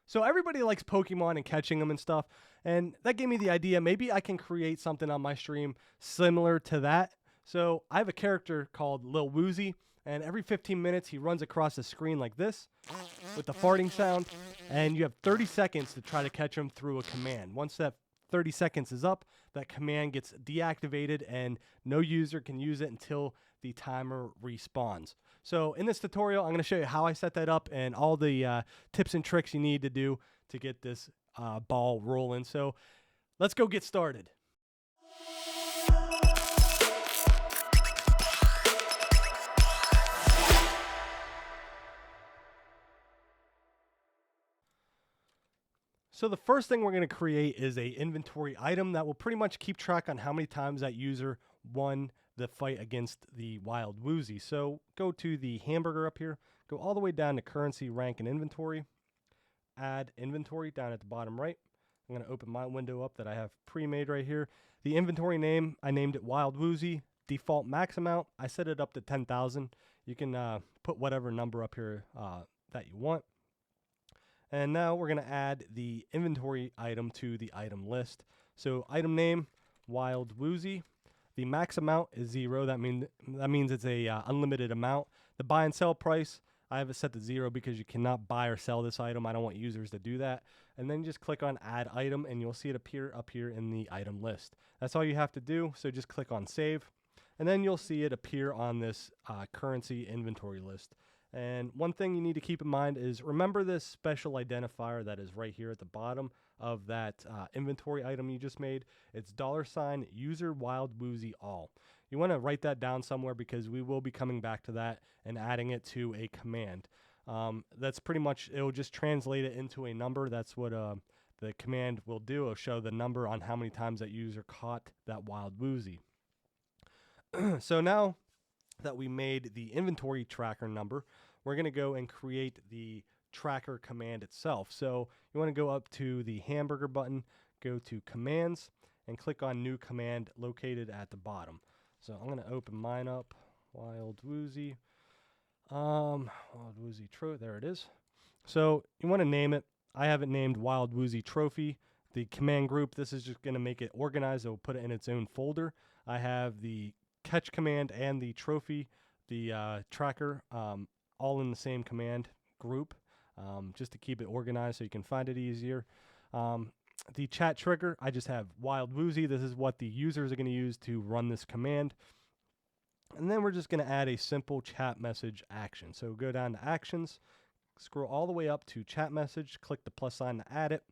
So everybody likes Pokemon and catching them and stuff, and that gave me the idea maybe I can create something on my stream similar to that. So I have a character called Lil Woozy, and every 15 minutes he runs across the screen like this with the farting sound, and you have 30 seconds to try to catch him through a command. Once that 30 seconds is up, that command gets deactivated and no user can use it until the timer respawns. So in this tutorial, I'm going to show you how I set that up and all the tips and tricks you need to do to get this ball rolling. So let's go get started. So the first thing we're going to create is a inventory item that will pretty much keep track on how many times that user won the fight against the Wild Woozy. So go to the hamburger up here, go all the way down to currency, rank, and inventory. Add inventory down at the bottom right. I'm going to open my window up that I have pre-made right here. The inventory name, I named it Wild Woozy. Default max amount, I set it up to 10,000. You can put whatever number up here that you want. And now we're going to add the inventory item to the item list. So item name, Wild Woozy. The max amount is 0. That means it's a unlimited amount. The buy and sell price, I have it set to 0 because you cannot buy or sell this item. I don't want users to do that. And then just click on add item and you'll see it appear up here in the item list. That's all you have to do. So just click on save. And then you'll see it appear on this currency inventory list. And one thing you need to keep in mind is remember this special identifier that is right here at the bottom of that inventory item you just made. It's $user Wild Woozy all. You want to write that down somewhere because we will be coming back to that and adding it to a command. That's pretty much, it will just translate it into a number. That's what the command will do. It'll show the number on how many times that user caught that Wild Woozy. So now that we made the inventory tracker number, we're going to go and create the tracker command itself. So you want to go up to the hamburger button, go to commands, and click on new command located at the bottom. So I'm going to open mine up, Wild Woozy. Wild Woozy there it is. So you want to name it. I have it named Wild Woozy Trophy. The command group, this is just going to make it organized. It will put it in its own folder. I have the catch command and the trophy, the tracker, all in the same command group, just to keep it organized so you can find it easier. The chat trigger, I just have Wild Woozy. This is what the users are going to use to run this command. And then we're just going to add a simple chat message action. So go down to actions, scroll all the way up to chat message, click the plus sign to add it.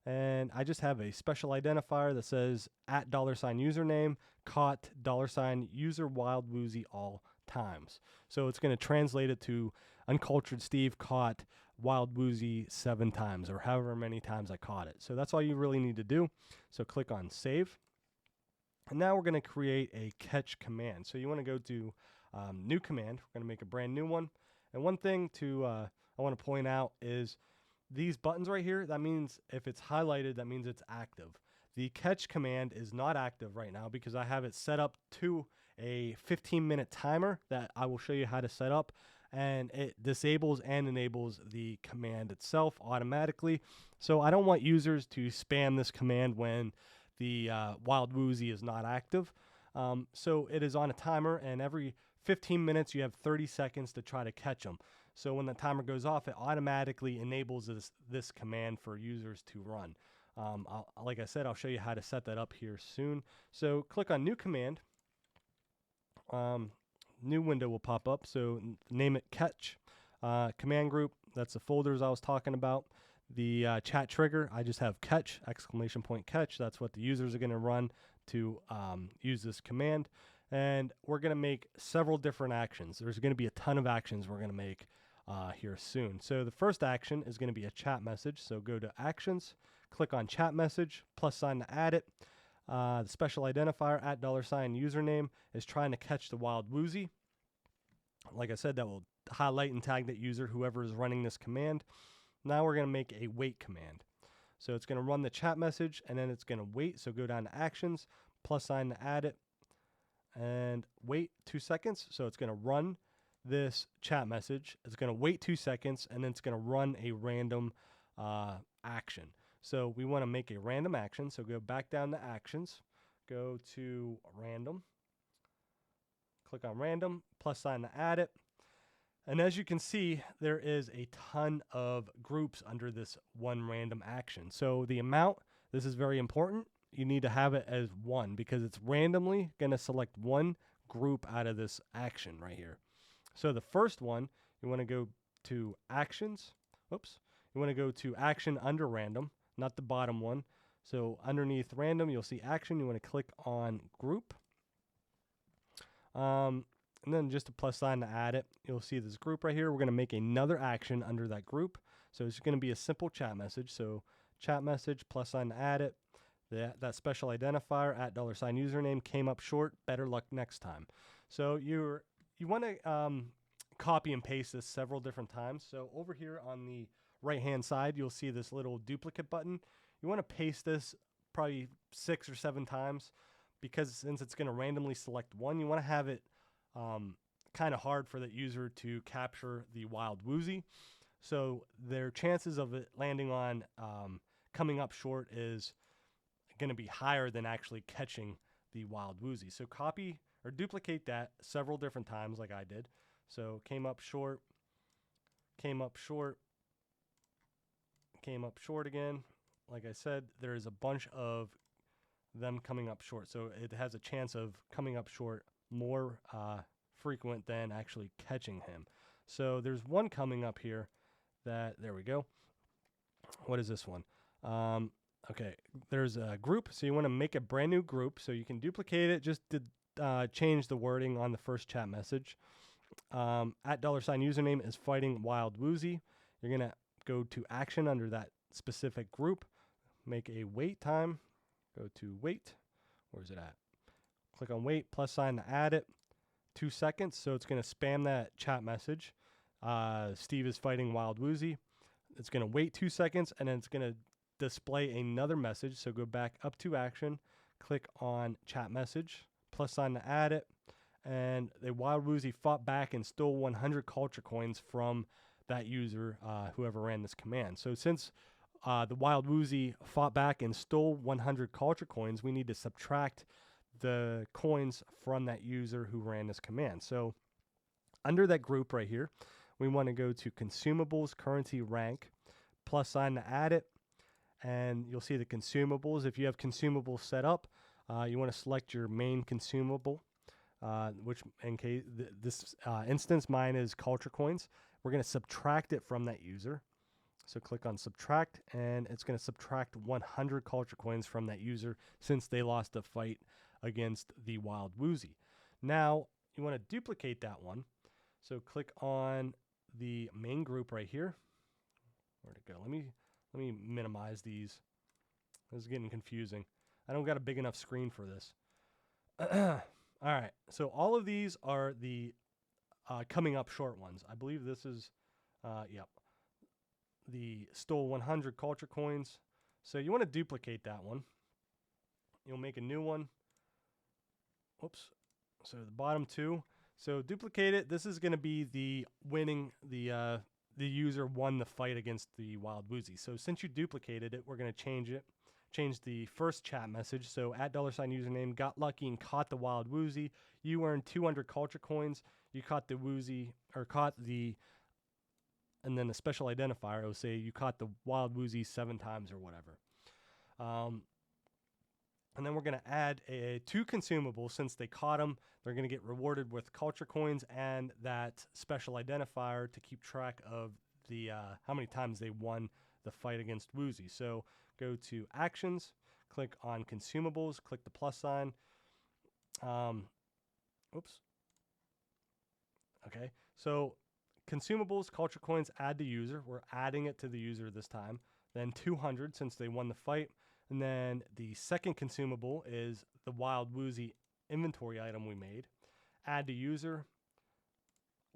And I just have a special identifier that says at $username caught $user Wild Woozy all times. So it's going to translate it to Uncultured Steve caught Wild Woozy 7 times or however many times I caught it. So that's all you really need to do. So click on save. And now we're going to create a catch command. So you want to go to new command. We're going to make a brand new one. And one thing I want to point out is these buttons right here, that means if it's highlighted, that means it's active. The catch command is not active right now because I have it set up to a 15-minute timer that I will show you how to set up, and it disables and enables the command itself automatically. So I don't want users to spam this command when the Wild Woozy is not active. So it is on a timer, and every 15 minutes you have 30 seconds to try to catch them. So when the timer goes off, it automatically enables this command for users to run. Like I said, I'll show you how to set that up here soon. So click on new command. New window will pop up. So name it catch. Command group, that's the folders I was talking about. The chat trigger, I just have catch, exclamation point catch. That's what the users are going to run to use this command. And we're going to make several different actions. There's going to be a ton of actions we're going to make here soon. So the first action is going to be a chat message. So go to actions, click on chat message, plus sign to add it. The special identifier at $username is trying to catch the Wild Woozy. Like I said, that will highlight and tag that user, whoever is running this command. Now we're going to make a wait command. So it's going to run the chat message and then it's going to wait. So go down to actions, plus sign to add it, and wait 2 seconds. So it's going to run this chat message. It's going to wait 2 seconds and then it's going to run a random action. So we want to make a random action. So go back down to actions, go to random, click on random, plus sign to add it. And as you can see, there is a ton of groups under this one random action. So the amount, this is very important. You need to have it as 1 because it's randomly going to select one group out of this action right here. So the first one, you want to go to actions. Oops. You want to go to action under random, not the bottom one. So underneath random, you'll see action. You want to click on group. And then just a plus sign to add it. You'll see this group right here. We're going to make another action under that group. So it's going to be a simple chat message. So chat message, plus sign to add it. That special identifier at $username came up short. Better luck next time. So you want to copy and paste this several different times. So over here on the right hand side, you'll see this little duplicate button. You want to paste this probably 6 or 7 times because since it's going to randomly select one, you want to have it kind of hard for the user to capture the Wild Woozy. So their chances of it landing on coming up short is going to be higher than actually catching the Wild Woozy. So copy or duplicate that several different times like I did. So came up short, came up short, came up short again. Like I said, there is a bunch of them coming up short. So it has a chance of coming up short more frequent than actually catching him. So there's one coming up here that, there we go. What is this one? Okay, there's a group. So you want to make a brand new group. So you can duplicate it, just to change the wording on the first chat message. At $username is fighting Wild Woozy. You're going to go to action under that specific group. Make a wait time. Go to wait. Where's it at? Click on wait, plus sign to add it. 2 seconds, so it's going to spam that chat message. Steve is fighting Wild Woozy. It's going to wait 2 seconds, and then it's going to display another message. So go back up to action, click on chat message, plus sign to add it. And the Wild Woozy fought back and stole 100 culture coins from that user, whoever ran this command. So since the Wild Woozy fought back and stole 100 culture coins, we need to subtract the coins from that user who ran this command. So under that group right here, we want to go to consumables, currency, rank, plus sign to add it. And you'll see the consumables. If you have consumables set up, you want to select your main consumable, which in case this instance, mine is culture coins. We're going to subtract it from that user. So click on subtract, and it's going to subtract 100 culture coins from that user since they lost a fight against the Wild Woozy. Now you want to duplicate that one. So click on the main group right here. Where'd it go? Let me minimize these. This is getting confusing. I don't got a big enough screen for this. All right. So all of these are the coming up short ones. I believe this is, yep, the stole 100 culture coins. So you want to duplicate that one. You'll make a new one. Oops. So the bottom two. So duplicate it. This is going to be the winning, the user won the fight against the Wild Woozy. So since you duplicated it, we're going to change it. Change the first chat message. So at $username, got lucky and caught the Wild Woozy. You earned 200 culture coins. You caught the Woozy, or caught the, and then a special identifier will say you caught the Wild Woozy 7 times or whatever. And then we're going to add 2 consumables. Since they caught them, they're going to get rewarded with culture coins and that special identifier to keep track of the how many times they won the fight against Woozy. So go to actions, click on consumables, click the plus sign. Oops. Okay, so consumables, culture coins, add to user. We're adding it to the user this time. Then 200 since they won the fight. And then the second consumable is the Wild Woozy inventory item we made. Add to user,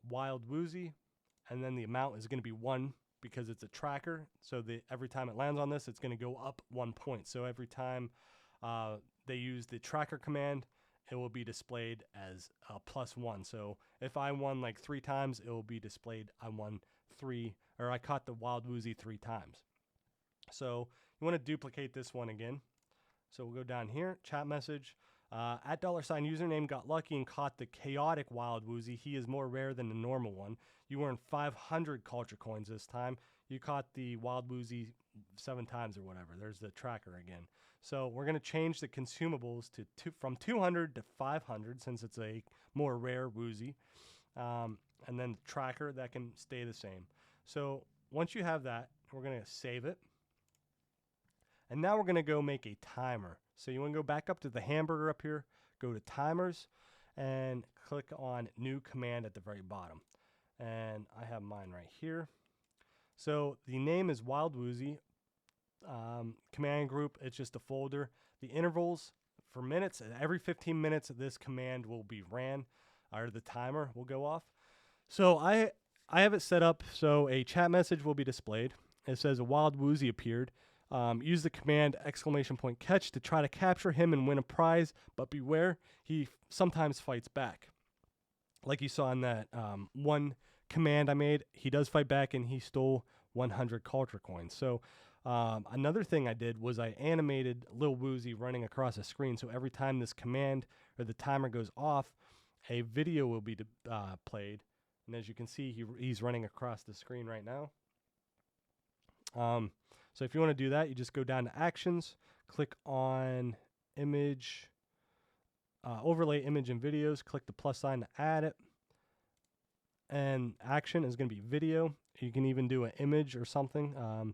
Wild Woozy, and then the amount is going to be 1 because it's a tracker. So every time it lands on this, it's going to go up 1 point. So every time they use the tracker command, it will be displayed as +1. So if I won like 3 times, it will be displayed I won 3, or I caught the Wild Woozy 3 times. So you want to duplicate this one again. So we'll go down here, chat message. At $sign username got lucky and caught the chaotic Wild Woozy. He is more rare than the normal one. You earned 500 culture coins this time. You caught the Wild Woozy 7 times or whatever. There's the tracker again. So we're going to change the consumables from 200 to 500 since it's a more rare Woozy. And then the tracker, that can stay the same. So once you have that, we're going to save it. And now we're going to go make a timer. So you want to go back up to the hamburger up here, go to timers, and click on new command at the very bottom. And I have mine right here. So the name is Wild Woozy. Command group, it's just a folder. The intervals for minutes, every 15 minutes this command will be ran, or the timer will go off. So I have it set up so a chat message will be displayed. It says a Wild Woozy appeared. Use the command !catch to try to capture him and win a prize, but beware, he sometimes fights back. Like you saw in that one command I made, he does fight back and he stole 100 culture coins. So another thing I did was I animated Lil Woozy running across a screen, so every time this command or the timer goes off, a video will be played. And as you can see, he's running across the screen right now. So if you want to do that, you just go down to Actions, click on Image, Overlay Image and Videos, click the plus sign to add it. And Action is going to be video. You can even do an image or something.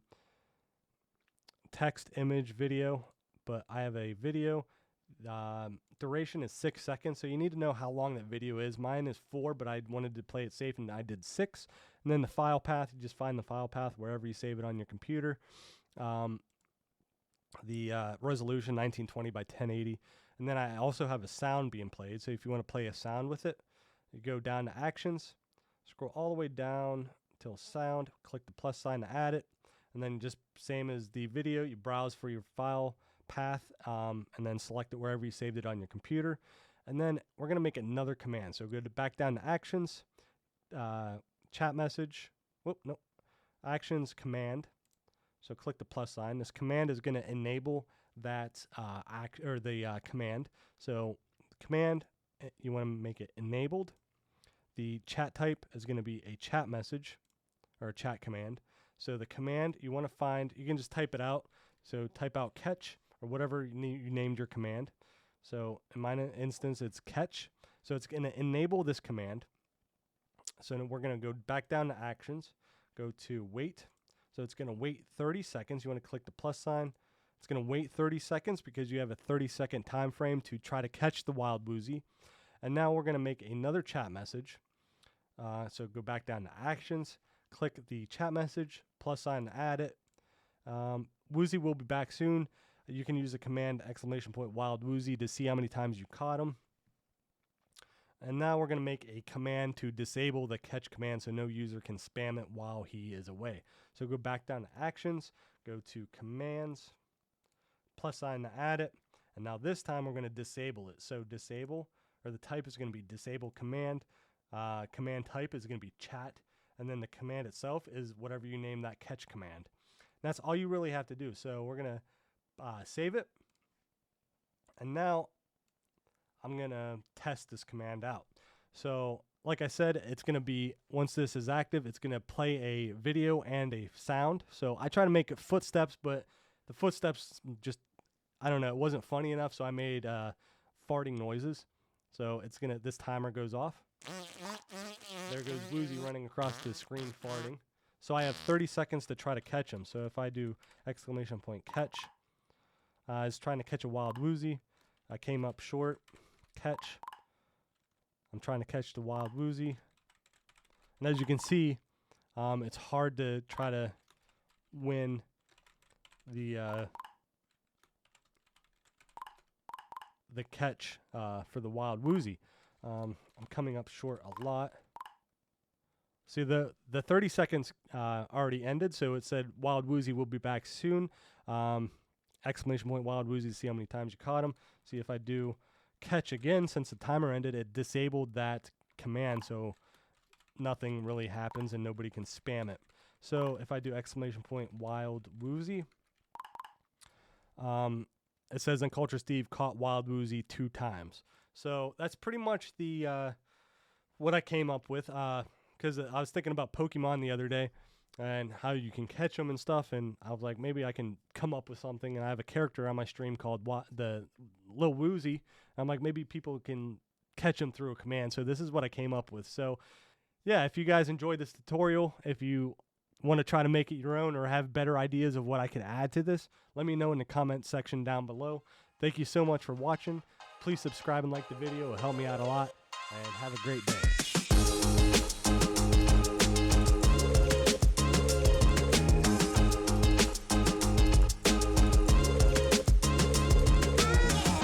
Text, image, video, but I have a video. Duration is 6 seconds, so you need to know how long that video is. Mine is 4, but I wanted to play it safe, and I did 6. And then the file path, you just find the file path wherever you save it on your computer. The resolution 1920 by 1080. And then I also have a sound being played, so if you want to play a sound with it, you go down to Actions, scroll all the way down till Sound, click the plus sign to add it, and then just same as the video, you browse for your file path, and then select it wherever you saved it on your computer. And then we're going to make another command. So go back down to Actions, chat message, Actions, command. So click the plus sign. This command is going to enable that command. So command, you want to make it enabled. The chat type is going to be a chat message or a chat command. So the command you want to find, you can just type it out. So type out catch or whatever you named your command. So in my instance, it's catch. So it's going to enable this command. So we're going to go back down to Actions, go to wait. So it's going to wait 30 seconds. You want to click the plus sign. It's going to wait 30 seconds because you have a 30-second time frame to try to catch the Wild Woozy. And now we're going to make another chat message. So go back down to Actions, click the chat message, plus sign to add it. Woozy will be back soon. You can use the command !Wild Woozy to see how many times you caught him. And now we're going to make a command to disable the catch command so no user can spam it while he is away. So go back down to Actions, go to Commands, plus sign to add it. And now this time we're going to disable it. So disable, or the type is going to be disable command. Command type is going to be chat. And then the command itself is whatever you name that catch command. That's all you really have to do. So we're going to save it. And now I'm going to test this command out. So like I said, it's going to be, once this is active, it's going to play a video and a sound. So I try to make it footsteps, but the footsteps just, I don't know, it wasn't funny enough, so I made farting noises. So it's going to, this timer goes off. There goes Woozy running across the screen farting. So I have 30 seconds to try to catch him. So if I do !catch, I was trying to catch a Wild Woozy. I came up short. Catch. I'm trying to catch the Wild Woozy. And as you can see, it's hard to try to win the catch for the Wild Woozy. I'm coming up short a lot. See, the 30 seconds already ended, so it said Wild Woozy will be back soon. !Wild Woozy to see how many times you caught him. See, if I do catch again, since the timer ended, it disabled that command, so nothing really happens and nobody can spam it. So if I do !Wild Woozy, It says Uncultured Steve caught Wild Woozy 2 times. So that's pretty much the what I came up with. Because I was thinking about Pokemon the other day and how you can catch them and stuff, and I was like, maybe I can come up with something. And I have a character on my stream called the Lil Woozy. I'm like, maybe people can catch him through a command. So this is what I came up with. So yeah, if you guys enjoyed this tutorial, if you want to try to make it your own or have better ideas of what I could add to this, let me know in the comment section down below. Thank you so much for watching. Please subscribe and like the video. It'll help me out a lot. And have a great day.